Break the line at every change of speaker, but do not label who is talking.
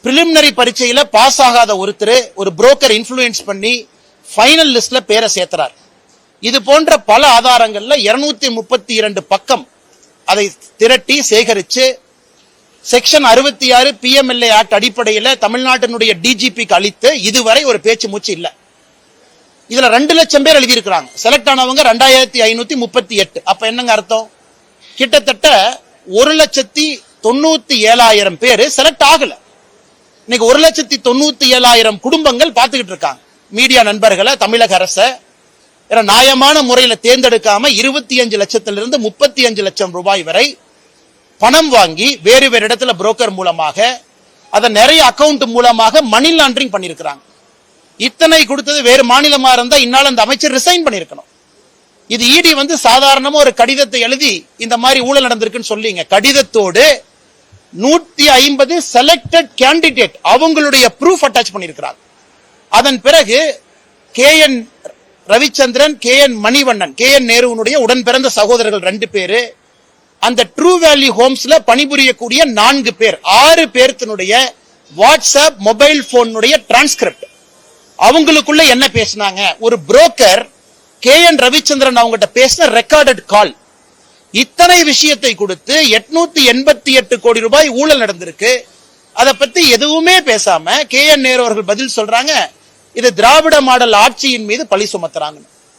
Preliminary பரீட்சையில pass ஆகாத ஒருத்தர் ஒரு புரோக்கர் இன்ஃப்ளூயன்ஸ் பண்ணி ஃபைனல் லிஸ்ட்ல பேரை சேர்த்துறார். இது போன்ற பல ஆதாரங்கள்ல 232 பக்கம் அதை திரட்டி சேகரிச்சு செக்ஷன் 66 PMLA ஆக்ட் அடிப்படையில் தமிழ்நாட்டினுடைய டிஜிபிக்கு அளித்து இதுவரை ஒரு பேச்சு மூச்சு இல்ல. இதுல 2 லட்சம் பேர் எழுதியிருக்கிறாங்க. செலக்ட் ஆனவங்க 2538. அப்ப என்னங்க அர்த்தம்? கிட்டத்தட்ட 1,97,000 பேர் செலக்ட் ஆகல. இன்னைக்கு 1,97,000 குடும்பங்கள் பார்த்துக்கிட்டு இருக்காங்க. மீடியா நண்பர்களை, தமிழக அரச நியாயமான முறையில தேர்ந்தெடுக்காம 25 லட்சத்திலிருந்து 35 லட்சம் ரூபாய் வரை பணம் வாங்கி வேறு வேறு இடத்துல புரோக்கர் மூலமாக அதை நிறைய அக்கவுண்ட் மூலமாக மணி லாண்டரிங் பண்ணிருக்கிறாங்க. இத்தனை கொடுத்தது வேறு மாநிலமா இருந்தா இந்நாள் அந்த அமைச்சர் ரிசைன் பண்ணிருக்கணும். இது இடி சாதாரணமா ஒரு கடிதத்தை எழுதி இந்த மாதிரி ஊழல் நடந்திருக்குன்னு சொல்லிங்க. கடிதத்தோடு 150 செலக்டட் கேண்டிடேட் அவங்களுடைய ப்ரூஃப் அட்டாச் பண்ணிருக்கிறாங்க. அதன் பிறகு KN Ravichandran, KN Manivannan, KN நேருனுடைய உடன் பிறந்த சகோதரர்கள் 2 பேரு, அந்த ட்ரூ வேல்யூ ஹோம்ஸ்ல பணிபுரியக்கூடிய 4 பேர், 6 பேர்த்தினுடைய வாட்ஸ்அப் மொபைல் போனுடைய டிரான்ஸ்கிரிப்ட், அவங்களுக்குள்ள என்ன பேசினாங்க, ஒரு புரோக்கர் KN ரவிச்சந்திரன் அவங்ககிட்ட பேசின ரெக்கார்டட் கால், இத்தனை விஷயத்தை கொடுத்து 888 கோடி ரூபாய் ஊழல் நடந்திருக்கு. அதை பத்தி எதுவுமே பேசாம KN நேரு அவர்கள் பதில் சொல்றாங்க, இது திராவிட மாடல் ஆட்சியின் மீது பழி சுமத்துறாங்க.